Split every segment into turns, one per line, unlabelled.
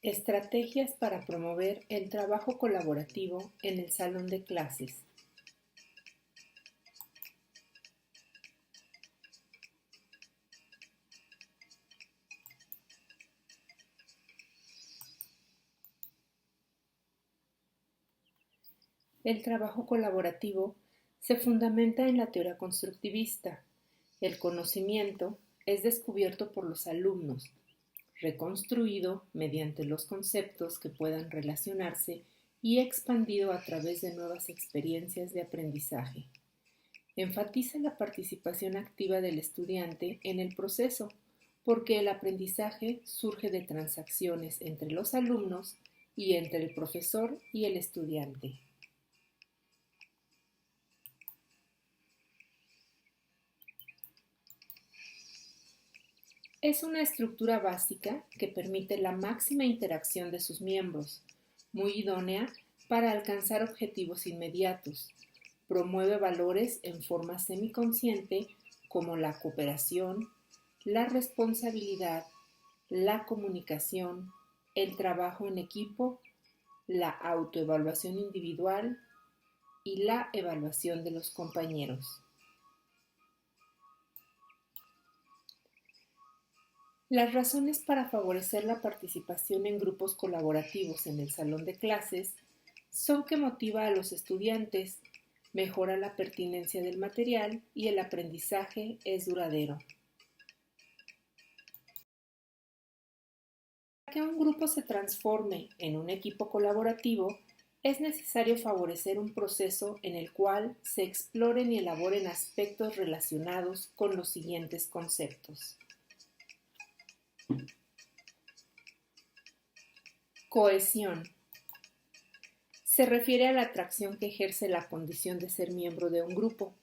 Estrategias para promover el trabajo colaborativo en el salón de clases. El trabajo colaborativo se fundamenta en la teoría constructivista. El conocimiento es descubierto por los alumnos, reconstruido mediante los conceptos que puedan relacionarse y expandido a través de nuevas experiencias de aprendizaje. Enfatiza la participación activa del estudiante en el proceso, porque el aprendizaje surge de transacciones entre los alumnos y entre el profesor y el estudiante. Es una estructura básica que permite la máxima interacción de sus miembros, muy idónea para alcanzar objetivos inmediatos. Promueve valores en forma semiconsciente como la cooperación, la responsabilidad, la comunicación, el trabajo en equipo, la autoevaluación individual y la evaluación de los compañeros. Las razones para favorecer la participación en grupos colaborativos en el salón de clases son que motiva a los estudiantes, mejora la pertinencia del material y el aprendizaje es duradero. Para que un grupo se transforme en un equipo colaborativo, es necesario favorecer un proceso en el cual se exploren y elaboren aspectos relacionados con los siguientes conceptos. Cohesión. Se refiere a la atracción que ejerce la condición de ser miembro de un grupo.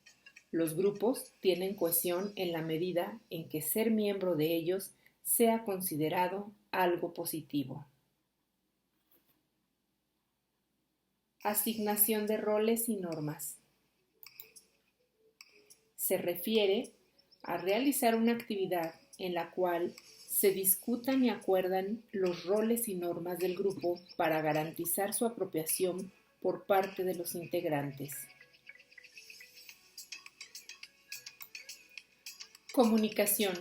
Los grupos tienen cohesión en la medida en que ser miembro de ellos sea considerado algo positivo. Asignación de roles y normas. Se refiere a realizar una actividad en la cual se discutan y acuerdan los roles y normas del grupo para garantizar su apropiación por parte de los integrantes. Comunicación.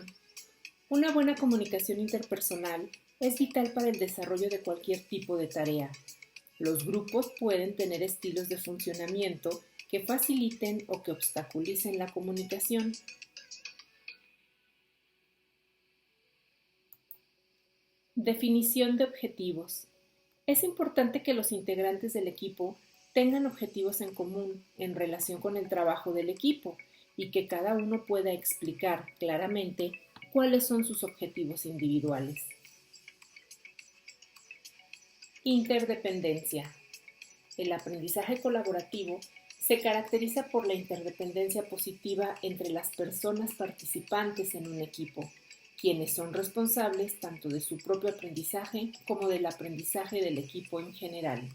Una buena comunicación interpersonal es vital para el desarrollo de cualquier tipo de tarea. Los grupos pueden tener estilos de funcionamiento que faciliten o que obstaculicen la comunicación. Definición de objetivos. Es importante que los integrantes del equipo tengan objetivos en común en relación con el trabajo del equipo y que cada uno pueda explicar claramente cuáles son sus objetivos individuales. Interdependencia. El aprendizaje colaborativo se caracteriza por la interdependencia positiva entre las personas participantes en un equipo, quienes son responsables tanto de su propio aprendizaje como del aprendizaje del equipo en general.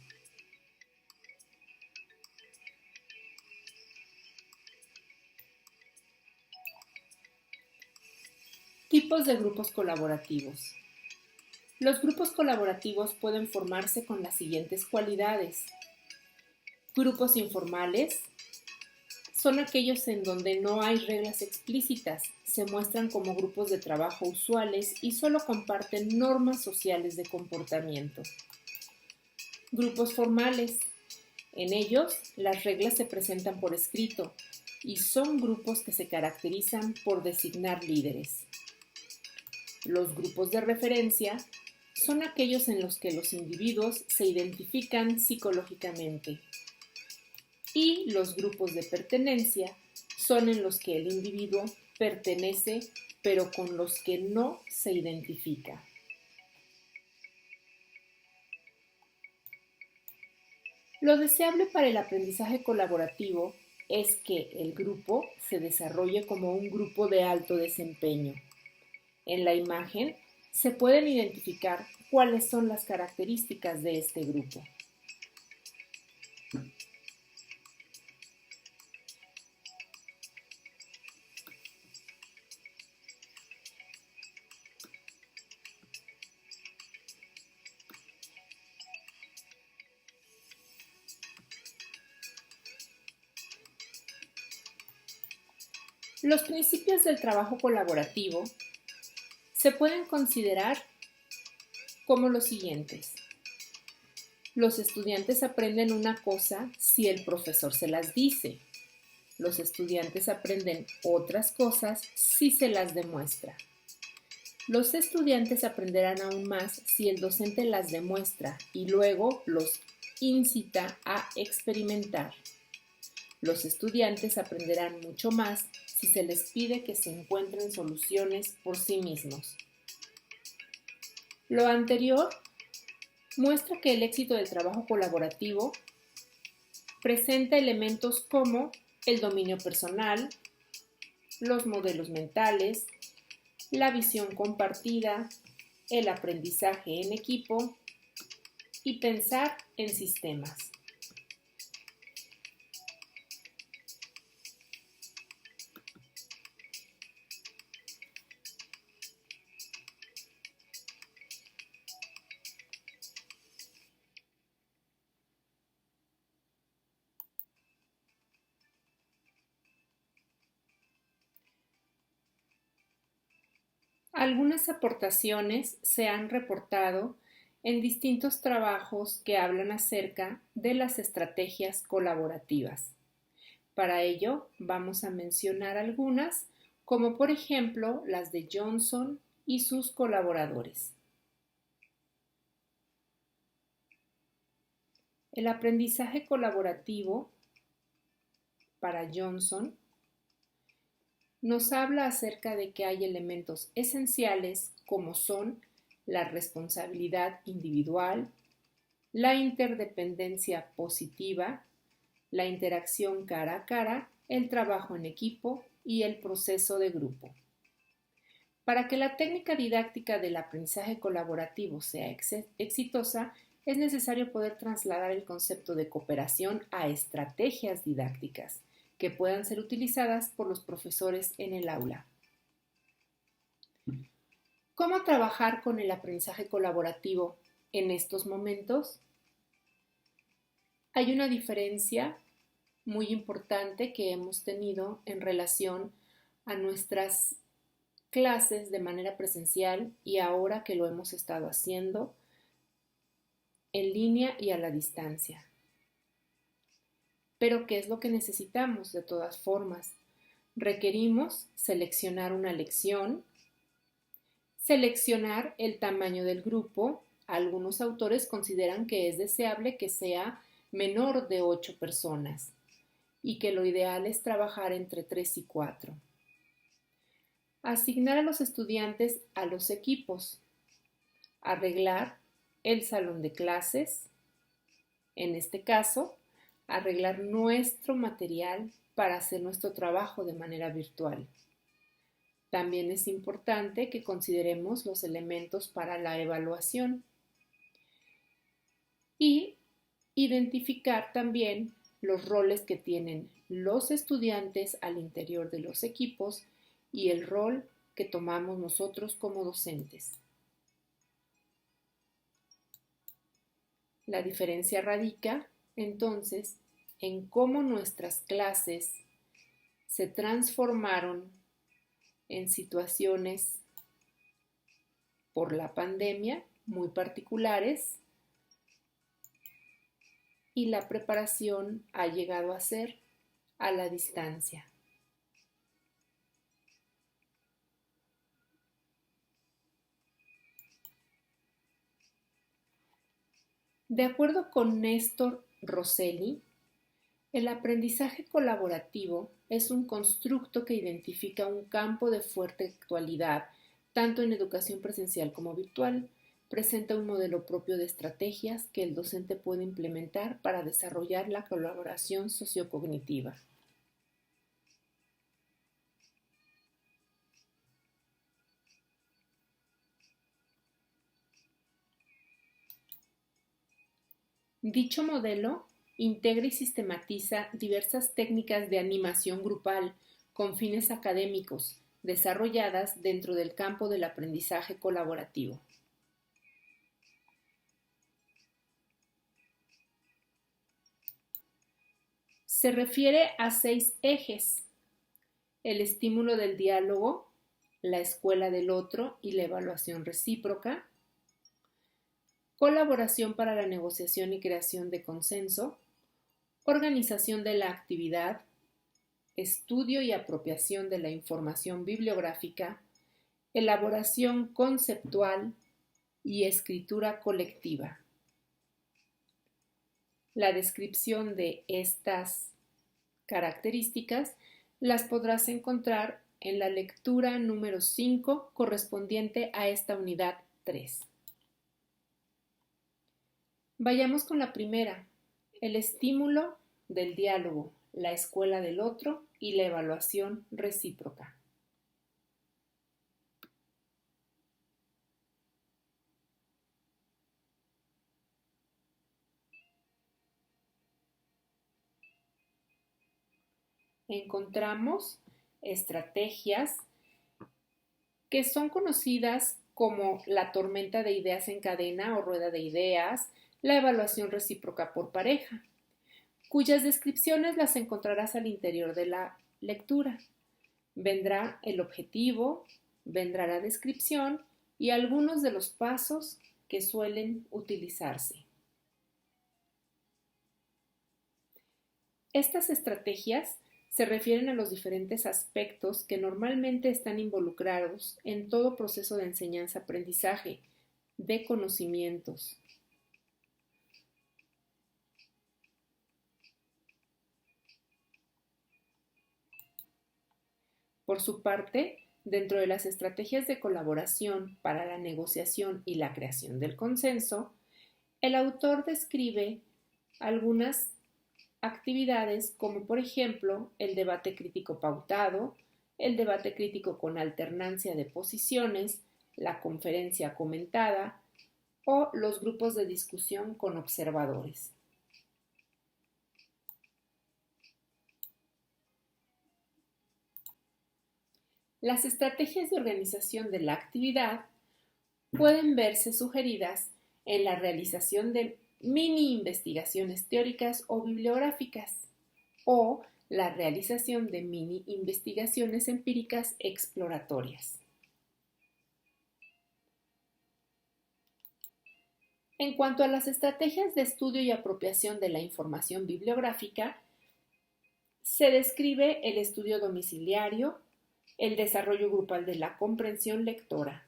Tipos de grupos colaborativos. Los grupos colaborativos pueden formarse con las siguientes cualidades. Grupos informales son aquellos en donde no hay reglas explícitas, se muestran como grupos de trabajo usuales y solo comparten normas sociales de comportamiento. Grupos formales. En ellos, las reglas se presentan por escrito y son grupos que se caracterizan por designar líderes. Los grupos de referencia son aquellos en los que los individuos se identifican psicológicamente. Y los grupos de pertenencia son en los que el individuo pertenece, pero con los que no se identifica. Lo deseable para el aprendizaje colaborativo es que el grupo se desarrolle como un grupo de alto desempeño. En la imagen se pueden identificar cuáles son las características de este grupo. Los principios del trabajo colaborativo se pueden considerar como los siguientes. Los estudiantes aprenden una cosa si el profesor se las dice. Los estudiantes aprenden otras cosas si se las demuestra. Los estudiantes aprenderán aún más si el docente las demuestra y luego los incita a experimentar. Los estudiantes aprenderán mucho más si se les pide que se encuentren soluciones por sí mismos. Lo anterior muestra que el éxito del trabajo colaborativo presenta elementos como el dominio personal, los modelos mentales, la visión compartida, el aprendizaje en equipo y pensar en sistemas. Algunas aportaciones se han reportado en distintos trabajos que hablan acerca de las estrategias colaborativas. Para ello, vamos a mencionar algunas, como por ejemplo las de Johnson y sus colaboradores. El aprendizaje colaborativo para Johnson nos habla acerca de que hay elementos esenciales como son la responsabilidad individual, la interdependencia positiva, la interacción cara a cara, el trabajo en equipo y el proceso de grupo. Para que la técnica didáctica del aprendizaje colaborativo sea exitosa, es necesario poder trasladar el concepto de cooperación a estrategias didácticas que puedan ser utilizadas por los profesores en el aula. ¿Cómo trabajar con el aprendizaje colaborativo en estos momentos? Hay una diferencia muy importante que hemos tenido en relación a nuestras clases de manera presencial y ahora que lo hemos estado haciendo en línea y a la distancia. Pero ¿qué es lo que necesitamos de todas formas? Requerimos seleccionar una lección, seleccionar el tamaño del grupo. Algunos autores consideran que es deseable que sea menor de 8 personas y que lo ideal es trabajar entre 3 y 4. Asignar a los estudiantes a los equipos, arreglar el salón de clases, en este caso, arreglar nuestro material para hacer nuestro trabajo de manera virtual. También es importante que consideremos los elementos para la evaluación y identificar también los roles que tienen los estudiantes al interior de los equipos y el rol que tomamos nosotros como docentes. La diferencia radica, entonces, en cómo nuestras clases se transformaron en situaciones por la pandemia muy particulares y la preparación ha llegado a ser a la distancia. De acuerdo con Néstor Rosselli, el aprendizaje colaborativo es un constructo que identifica un campo de fuerte actualidad, tanto en educación presencial como virtual. Presenta un modelo propio de estrategias que el docente puede implementar para desarrollar la colaboración sociocognitiva. Dicho modelo integra y sistematiza diversas técnicas de animación grupal con fines académicos desarrolladas dentro del campo del aprendizaje colaborativo. Se refiere a 6 ejes el estímulo del diálogo, la escuela del otro y la evaluación recíproca, colaboración para la negociación y creación de consenso, organización de la actividad, estudio y apropiación de la información bibliográfica, elaboración conceptual y escritura colectiva. La descripción de estas características las podrás encontrar en la lectura número 5 correspondiente a esta unidad 3. Vayamos con la primera, el estímulo del diálogo, la escuela del otro y la evaluación recíproca. Encontramos estrategias que son conocidas como la tormenta de ideas en cadena o rueda de ideas, la evaluación recíproca por pareja, cuyas descripciones las encontrarás al interior de la lectura. Vendrá el objetivo, vendrá la descripción y algunos de los pasos que suelen utilizarse. Estas estrategias se refieren a los diferentes aspectos que normalmente están involucrados en todo proceso de enseñanza-aprendizaje, de conocimientos. Por su parte, dentro de las estrategias de colaboración para la negociación y la creación del consenso, el autor describe algunas actividades como por ejemplo el debate crítico pautado, el debate crítico con alternancia de posiciones, la conferencia comentada o los grupos de discusión con observadores. Las estrategias de organización de la actividad pueden verse sugeridas en la realización de mini investigaciones teóricas o bibliográficas o la realización de mini investigaciones empíricas exploratorias. En cuanto a las estrategias de estudio y apropiación de la información bibliográfica, se describe el estudio domiciliario, el desarrollo grupal de la comprensión lectora.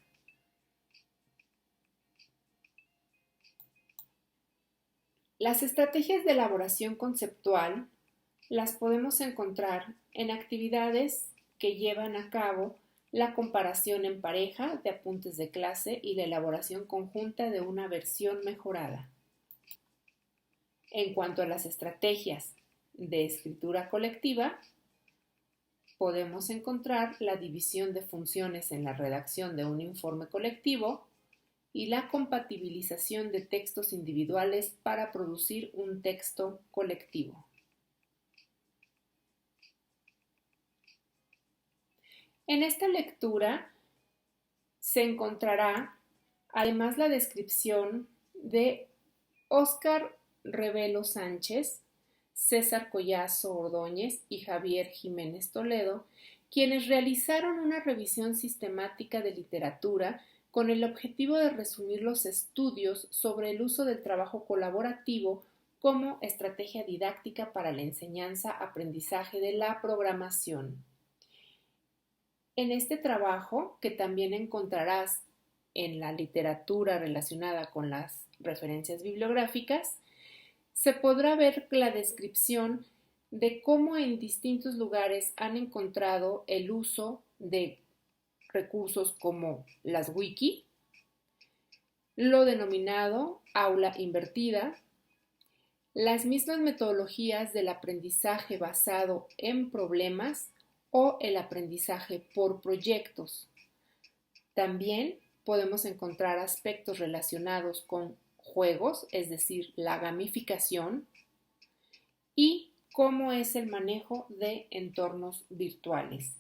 Las estrategias de elaboración conceptual las podemos encontrar en actividades que llevan a cabo la comparación en pareja de apuntes de clase y la elaboración conjunta de una versión mejorada. En cuanto a las estrategias de escritura colectiva, podemos encontrar la división de funciones en la redacción de un informe colectivo y la compatibilización de textos individuales para producir un texto colectivo. En esta lectura se encontrará además la descripción de Óscar Revelo Sánchez, César Collazo Ordóñez y Javier Jiménez Toledo, quienes realizaron una revisión sistemática de literatura con el objetivo de resumir los estudios sobre el uso del trabajo colaborativo como estrategia didáctica para la enseñanza-aprendizaje de la programación. En este trabajo, que también encontrarás en la literatura relacionada con las referencias bibliográficas, se podrá ver la descripción de cómo en distintos lugares han encontrado el uso de recursos como las wiki, lo denominado aula invertida, las mismas metodologías del aprendizaje basado en problemas o el aprendizaje por proyectos. También podemos encontrar aspectos relacionados con juegos, es decir, la gamificación, y cómo es el manejo de entornos virtuales.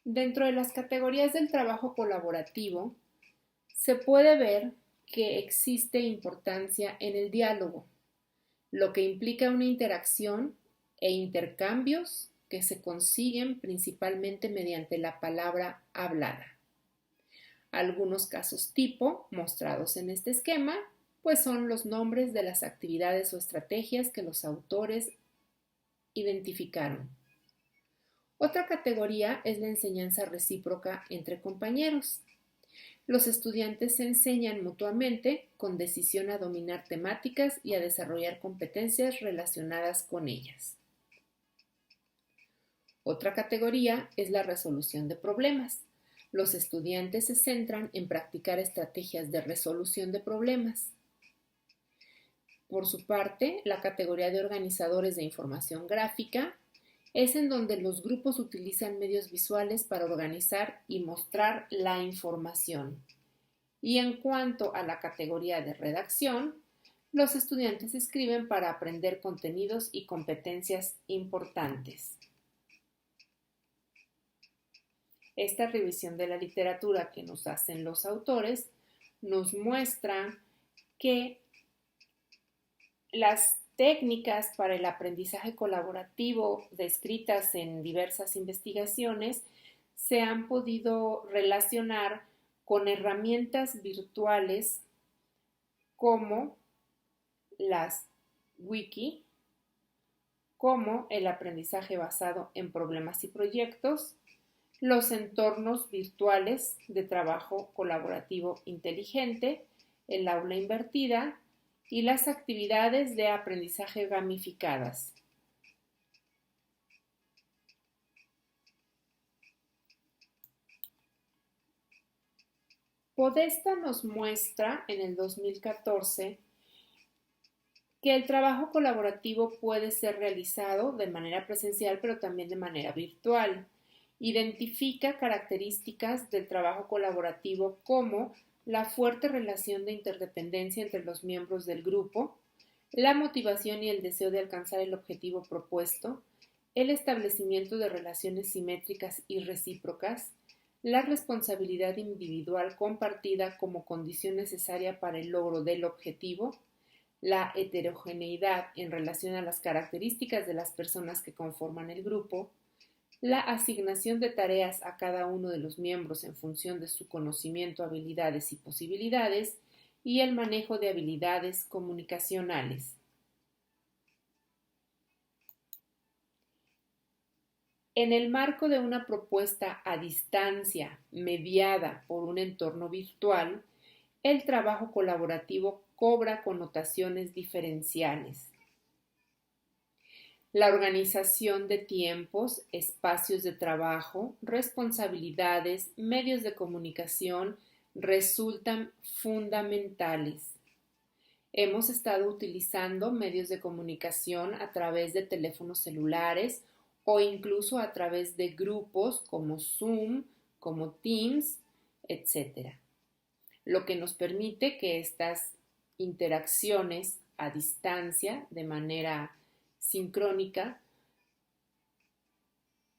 Dentro de las categorías del trabajo colaborativo, se puede ver que existe importancia en el diálogo, lo que implica una interacción e intercambios que se consiguen principalmente mediante la palabra hablada. Algunos casos tipo mostrados en este esquema pues son los nombres de las actividades o estrategias que los autores identificaron. Otra categoría es la enseñanza recíproca entre compañeros. Los estudiantes se enseñan mutuamente con decisión a dominar temáticas y a desarrollar competencias relacionadas con ellas. Otra categoría es la resolución de problemas. Los estudiantes se centran en practicar estrategias de resolución de problemas. Por su parte, la categoría de organizadores de información gráfica es en donde los grupos utilizan medios visuales para organizar y mostrar la información. Y en cuanto a la categoría de redacción, los estudiantes escriben para aprender contenidos y competencias importantes. Esta revisión de la literatura que nos hacen los autores nos muestra que las técnicas para el aprendizaje colaborativo descritas en diversas investigaciones se han podido relacionar con herramientas virtuales como las wiki, como el aprendizaje basado en problemas y proyectos, los entornos virtuales de trabajo colaborativo inteligente, el aula invertida y las actividades de aprendizaje gamificadas. Podesta nos muestra en el 2014 que el trabajo colaborativo puede ser realizado de manera presencial, pero también de manera virtual. Identifica características del trabajo colaborativo como la fuerte relación de interdependencia entre los miembros del grupo, la motivación y el deseo de alcanzar el objetivo propuesto, el establecimiento de relaciones simétricas y recíprocas, la responsabilidad individual compartida como condición necesaria para el logro del objetivo, la heterogeneidad en relación a las características de las personas que conforman el grupo, la asignación de tareas a cada uno de los miembros en función de su conocimiento, habilidades y posibilidades, y el manejo de habilidades comunicacionales. En el marco de una propuesta a distancia mediada por un entorno virtual, el trabajo colaborativo cobra connotaciones diferenciales. La organización de tiempos, espacios de trabajo, responsabilidades, medios de comunicación resultan fundamentales. Hemos estado utilizando medios de comunicación a través de teléfonos celulares o incluso a través de grupos como Zoom, como Teams, etc. Lo que nos permite que estas interacciones a distancia, de manera sincrónica,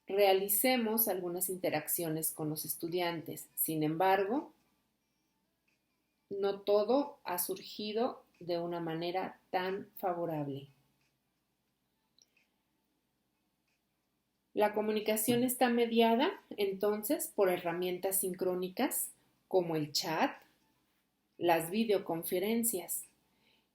realicemos algunas interacciones con los estudiantes. Sin embargo, no todo ha surgido de una manera tan favorable. La comunicación está mediada entonces por herramientas sincrónicas como el chat, las videoconferencias,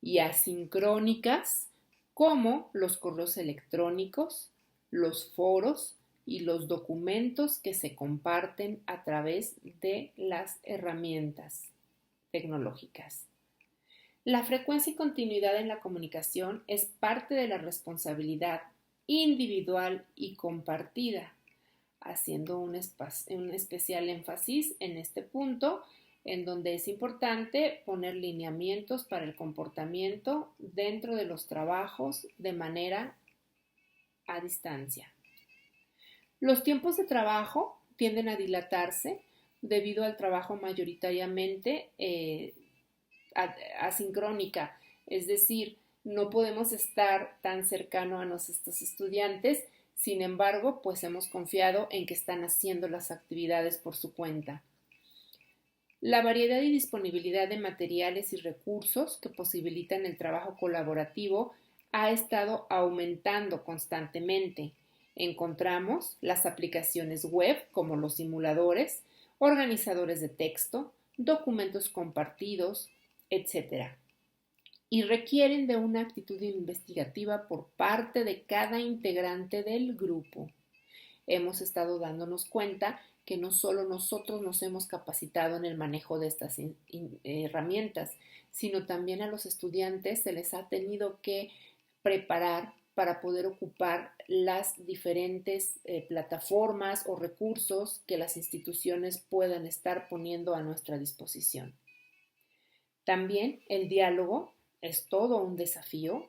y asincrónicas como los correos electrónicos, los foros y los documentos que se comparten a través de las herramientas tecnológicas. La frecuencia y continuidad en la comunicación es parte de la responsabilidad individual y compartida, haciendo un especial énfasis en este punto, en donde es importante poner lineamientos para el comportamiento dentro de los trabajos de manera a distancia. Los tiempos de trabajo tienden a dilatarse debido al trabajo mayoritariamente asincrónica, es decir, no podemos estar tan cercano a nuestros estudiantes, sin embargo, pues hemos confiado en que están haciendo las actividades por su cuenta. La variedad y disponibilidad de materiales y recursos que posibilitan el trabajo colaborativo ha estado aumentando constantemente. Encontramos las aplicaciones web como los simuladores, organizadores de texto, documentos compartidos, etc. Y requieren de una actitud investigativa por parte de cada integrante del grupo. Hemos estado dándonos cuenta que no solo nosotros nos hemos capacitado en el manejo de estas herramientas, sino también a los estudiantes se les ha tenido que preparar para poder ocupar las diferentes plataformas o recursos que las instituciones puedan estar poniendo a nuestra disposición. También el diálogo es todo un desafío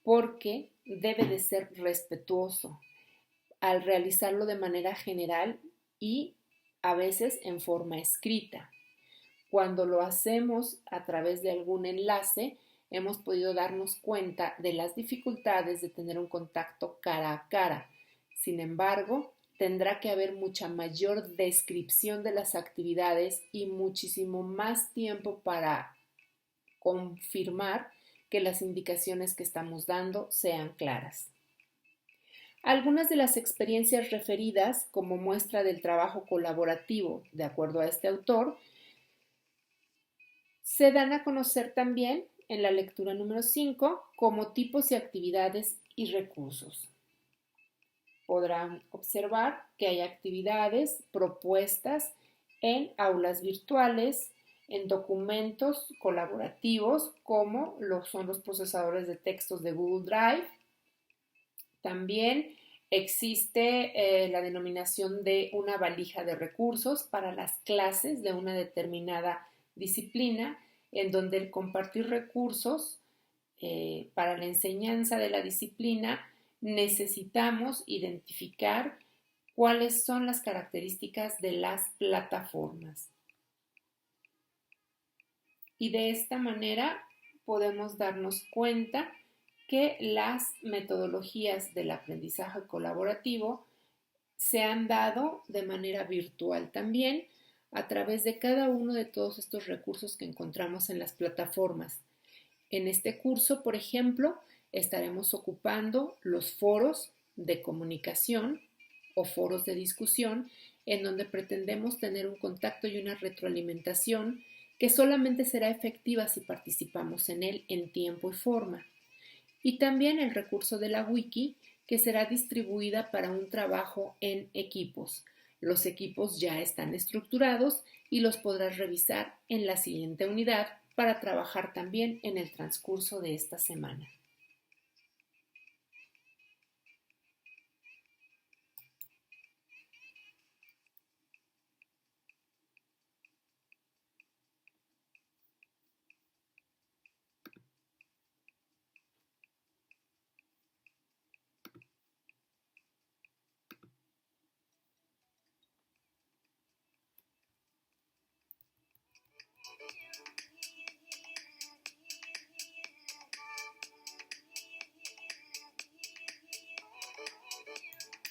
porque debe de ser respetuoso al realizarlo de manera general y a veces en forma escrita. Cuando lo hacemos a través de algún enlace, hemos podido darnos cuenta de las dificultades de tener un contacto cara a cara. Sin embargo, tendrá que haber mucha mayor descripción de las actividades y muchísimo más tiempo para confirmar que las indicaciones que estamos dando sean claras. Algunas de las experiencias referidas como muestra del trabajo colaborativo, de acuerdo a este autor, se dan a conocer también en la lectura número 5 como tipos y actividades y recursos. Podrán observar que hay actividades propuestas en aulas virtuales, en documentos colaborativos como son los procesadores de textos de Google Drive. También existe la denominación de una valija de recursos para las clases de una determinada disciplina, en donde el compartir recursos para la enseñanza de la disciplina necesitamos identificar cuáles son las características de las plataformas. Y de esta manera podemos darnos cuenta que las metodologías del aprendizaje colaborativo se han dado de manera virtual también a través de cada uno de todos estos recursos que encontramos en las plataformas. En este curso, por ejemplo, estaremos ocupando los foros de comunicación o foros de discusión en donde pretendemos tener un contacto y una retroalimentación que solamente será efectiva si participamos en él en tiempo y forma. Y también el recurso de la wiki, que será distribuida para un trabajo en equipos. Los equipos ya están estructurados y los podrás revisar en la siguiente unidad para trabajar también en el transcurso de esta semana.